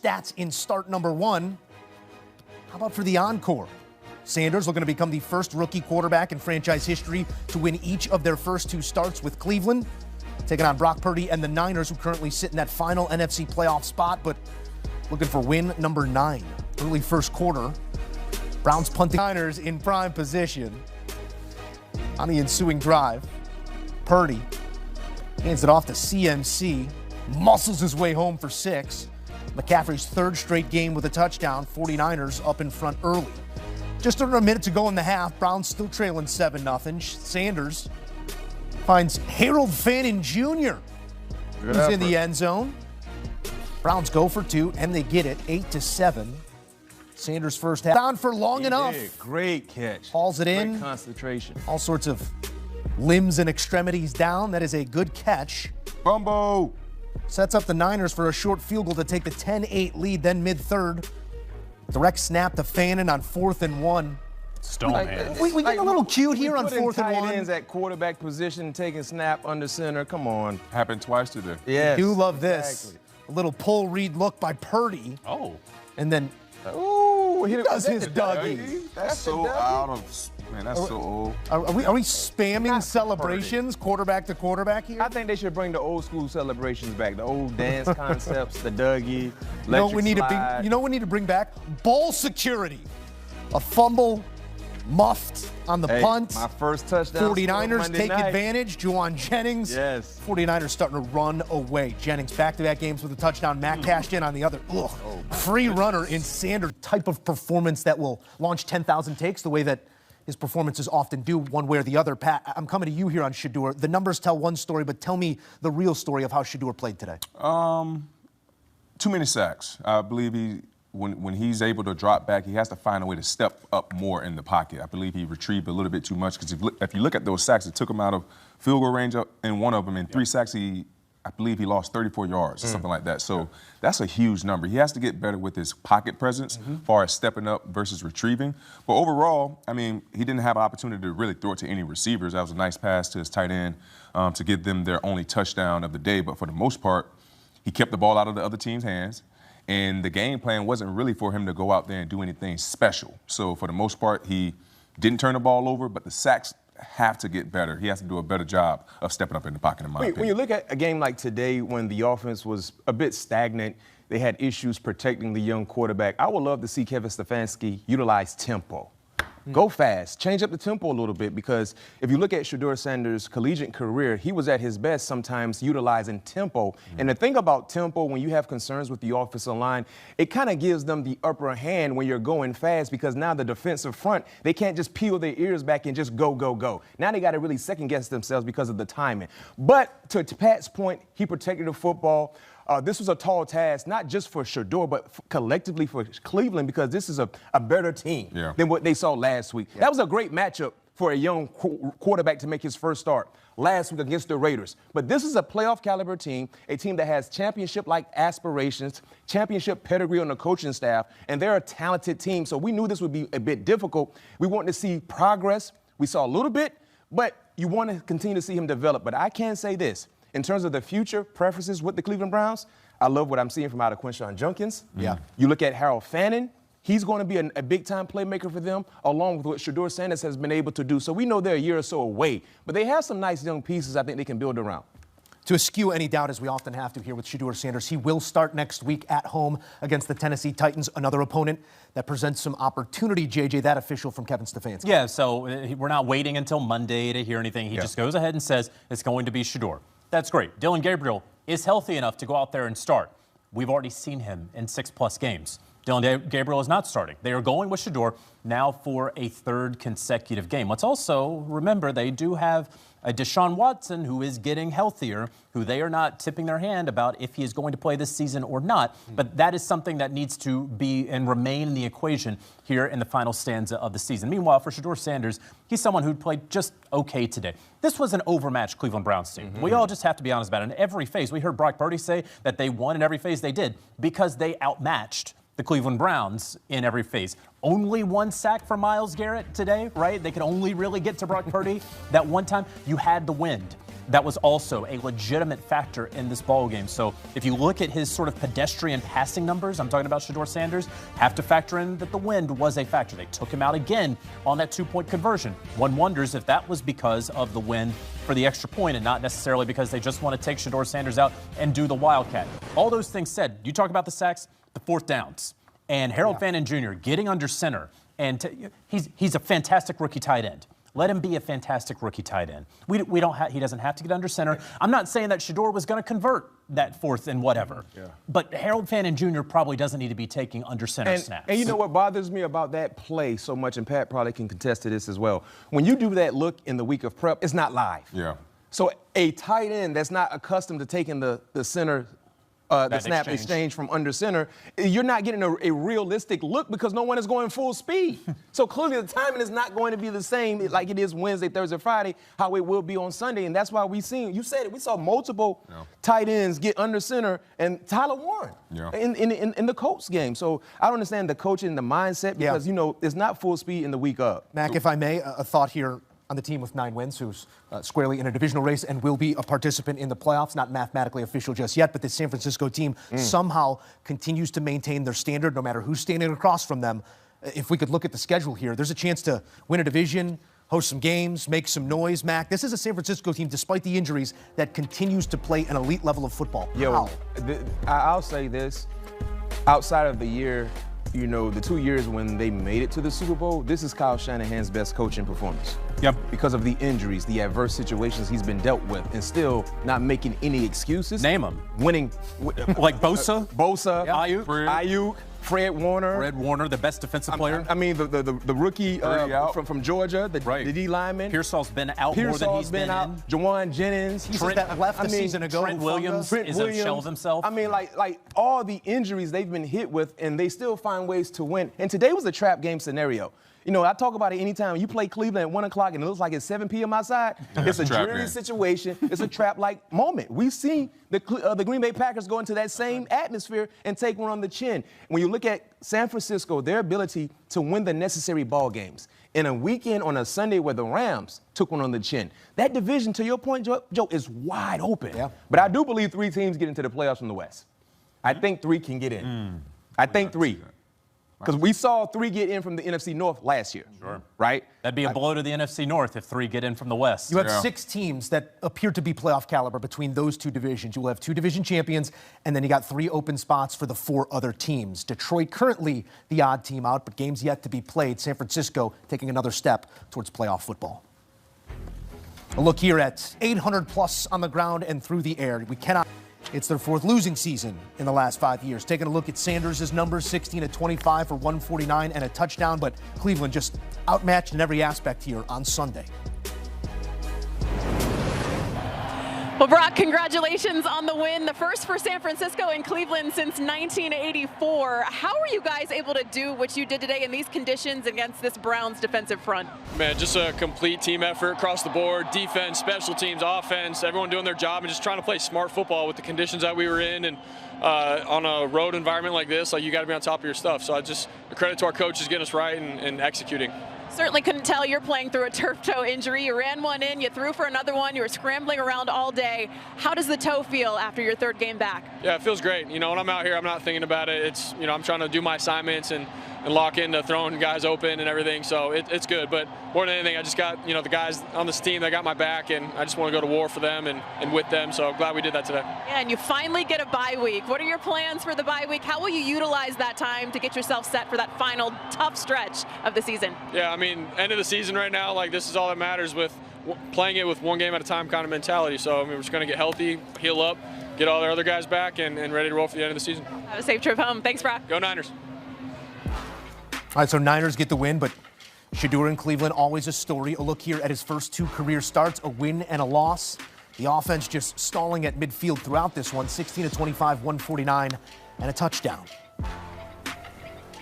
stats in start number 1. How about for the encore? Sanders looking to become the first rookie quarterback in franchise history to win each of their first 2 starts with Cleveland, taking on Brock Purdy and the Niners, who currently sit in that final NFC playoff spot, but looking for win number 9. Early first quarter, Browns punting Niners in prime position on the ensuing drive. Purdy hands it off to CMC, muscles his way home for 6. McCaffrey's 3rd straight game with a touchdown, 49ers up in front early. Just under a minute to go in the half, Browns still trailing 7-0. Sanders finds Harold Fannin Jr., who's in the end zone. Browns go for 2, and they get it, 8-7. Sanders first half. Down for long enough. Great catch. Hauls it in. Great concentration. All sorts of limbs and extremities down. That is a good catch. Bumbo. Sets up the Niners for a short field goal to take the 10-8 lead, then mid-third. Direct snap to Fannin on 4th and 1. Stoneman. We get a little cute here on 4th and 1. Tight ends at quarterback position, taking snap under center. Come on. Happened twice today. Yes. I do love this. Exactly. A little pull read look by Purdy. Oh. And then Ooh, he does his Dougie. That's so out of, man, that's so old. Are we spamming celebrations quarterback to quarterback here? I think they should bring the old school celebrations back. The old dance concepts, the Dougie, You know what we need to bring back? Ball security. A fumble muffed on the punt. My first touchdown. 49ers take advantage. Juwan Jennings. Yes. 49ers starting to run away. Jennings back-to-back games with a touchdown. Matt cashed in on the other. Free runner in Sanders. Type of performance that will launch 10,000 takes the way that his performances often do, one way or the other. Pat, I'm coming to you here on Shedeur. The numbers tell one story, but tell me the real story of how Shedeur played today. Too many sacks. I believe when he's able to drop back, he has to find a way to step up more in the pocket. I believe he retrieved a little bit too much because if you look at those sacks, it took him out of field goal range in one of them. In 3 sacks, I believe he lost 34 yards or something like that. So that's a huge number. He has to get better with his pocket presence as far as stepping up versus retrieving. But overall, I mean, he didn't have an opportunity to really throw it to any receivers. That was a nice pass to his tight end to give them their only touchdown of the day. But for the most part, he kept the ball out of the other team's hands. And the game plan wasn't really for him to go out there and do anything special. So for the most part, he didn't turn the ball over, but the sacks have to get better. He has to do a better job of stepping up in the pocket, in my opinion. When you look at a game like today when the offense was a bit stagnant, they had issues protecting the young quarterback, I would love to see Kevin Stefanski utilize tempo. Go fast. Change up the tempo a little bit, because if you look at Shedeur Sanders' collegiate career, he was at his best sometimes utilizing tempo. And the thing about tempo, when you have concerns with the offensive line, it kind of gives them the upper hand when you're going fast, because now the defensive front, they can't just peel their ears back and just go, go, go. Now they got to really second-guess themselves because of the timing. But to Pat's point, he protected the football. This was a tall task, not just for Shedeur, but collectively for Cleveland, because this is a better team than what they saw last week. That was a great matchup for a young quarterback to make his first start last week against the Raiders. But this is a playoff caliber team, a team that has championship-like aspirations, championship pedigree on the coaching staff, and they're a talented team. So we knew this would be a bit difficult. We wanted to see progress. We saw a little bit, but you want to continue to see him develop. But I can say this. In terms of the future preferences with the Cleveland Browns, I love what I'm seeing from out of Quinshon Junkins. Yeah. You look at Harold Fannin. He's going to be a big-time playmaker for them, along with what Shedeur Sanders has been able to do. So we know they're a year or so away. But they have some nice young pieces I think they can build around. To eschew any doubt, as we often have to here with Shedeur Sanders, he will start next week at home against the Tennessee Titans, another opponent that presents some opportunity, JJ, that official from Kevin Stefanski. Yeah, so we're not waiting until Monday to hear anything. He just goes ahead and says it's going to be Shedeur. That's great. Dillon Gabriel is healthy enough to go out there and start. We've already seen him in 6+ games. Dillon Gabriel is not starting. They are going with Shedeur now for a 3rd consecutive game. Let's also remember they do have a Deshaun Watson who is getting healthier, who they are not tipping their hand about if he is going to play this season or not. But that is something that needs to be and remain in the equation here in the final stanza of the season. Meanwhile, for Shedeur Sanders, he's someone who played just okay today. This was an overmatched Cleveland Browns team. We all just have to be honest about it. In every phase, we heard Brock Purdy say that they won in every phase they did because they outmatched the Cleveland Browns in every phase. Only 1 sack for Myles Garrett today, right? They could only really get to Brock Purdy that one time. You had the wind. that was also a legitimate factor in this ball game. So if you look at his sort of pedestrian passing numbers, I'm talking about Shedeur Sanders, have to factor in that the wind was a factor. They took him out again on that 2-point conversion. One wonders if that was because of the wind for the extra point and not necessarily because they just want to take Shedeur Sanders out and do the Wildcat. All those things said, you talk about the sacks, the fourth downs, and Harold Fannin Jr. getting under center, and he's a fantastic rookie tight end. Let him be a fantastic rookie tight end. He doesn't have to get under center. I'm not saying that Shedeur was going to convert that fourth and whatever. Yeah. But Harold Fannin Jr. probably doesn't need to be taking under center snaps. And you know what bothers me about that play so much, and Pat probably can contest to this as well. When you do that look in the week of prep, it's not live. Yeah. So a tight end that's not accustomed to taking the center the snap exchange from under center, you're not getting a realistic look because no one is going full speed. So clearly the timing is not going to be the same like it is Wednesday, Thursday, Friday, how it will be on Sunday. And that's why we saw multiple tight ends get under center, and Tyler Warren in the Colts game. So I don't understand the coaching, the mindset, because, it's not full speed in the week up. Mac, if I may, a thought here on the team with 9 wins, who's squarely in a divisional race and will be a participant in the playoffs. Not mathematically official just yet, but the San Francisco team somehow continues to maintain their standard no matter who's standing across from them. If we could look at the schedule here, there's a chance to win a division, host some games, make some noise, Mac. This is a San Francisco team, despite the injuries, that continues to play an elite level of football. I'll say this. Outside of the year, the 2 years when they made it to the Super Bowl, this is Kyle Shanahan's best coaching performance. Yep. Because of the injuries, the adverse situations he's been dealt with, and still not making any excuses. Name them. Winning. Like Bosa? Ayuk. Fred Warner, the best defensive player. I mean, the rookie from Georgia, the D lineman. Pearsall's been out more than he's been in. Jawan Jennings. That left a season ago. Trent Williams is a shell of himself. I mean, like all the injuries they've been hit with, and they still find ways to win. And today was a trap game scenario. I talk about it anytime. You play Cleveland at 1 o'clock and it looks like it's 7 p.m. outside. It's a dreary situation. It's a trap-like moment. We've seen the Green Bay Packers go into that same atmosphere and take one on the chin. When you look at San Francisco, their ability to win the necessary ball games in a weekend on a Sunday where the Rams took one on the chin, that division, to your point, Joe, is wide open. Yeah. But I do believe 3 teams get into the playoffs from the West. I think 3 can get in. I think 3. Because we saw 3 get in from the NFC North last year. Sure. Right? That'd be a blow to the NFC North if 3 get in from the West. You have 6 teams that appear to be playoff caliber between those 2 divisions. You will have 2 division champions, and then you got 3 open spots for the 4 other teams. Detroit currently the odd team out, but games yet to be played. San Francisco taking another step towards playoff football. A look here at 800 plus on the ground and through the air. We cannot. It's their 4th losing season in the last 5 years. Taking a look at Sanders' numbers, 16 of 25 for 149 and a touchdown, but Cleveland just outmatched in every aspect here on Sunday. Well, Brock, congratulations on the win. The first for San Francisco and Cleveland since 1984. How were you guys able to do what you did today in these conditions against this Browns defensive front? Man, just a complete team effort across the board. Defense, special teams, offense, everyone doing their job and just trying to play smart football with the conditions that we were in. And on a road environment like this, you got to be on top of your stuff. So a credit to our coaches getting us right and executing. Certainly couldn't tell you're playing through a turf toe injury. You ran one in, you threw for another one, you were scrambling around all day. How does the toe feel after your 3rd game back? Yeah, it feels great. When I'm out here, I'm not thinking about it. It's, I'm trying to do my assignments and lock into throwing guys open and everything. So it's good. But more than anything, I just got, the guys on this team that got my back, and I just want to go to war for them and with them. So glad we did that today. Yeah, and you finally get a bye week. What are your plans for the bye week? How will you utilize that time to get yourself set for that final tough stretch of the season? Yeah, end of the season right now, this is all that matters with playing it with 1 game at a time kind of mentality. So, we're just going to get healthy, heal up, get all their other guys back, and ready to roll for the end of the season. Have a safe trip home. Thanks, Brock. Go Niners. All right, so Niners get the win, but Shedeur in Cleveland, always a story. A look here at his first 2 career starts, a win and a loss. The offense just stalling at midfield throughout this one, 16 of 25, 149, and a touchdown.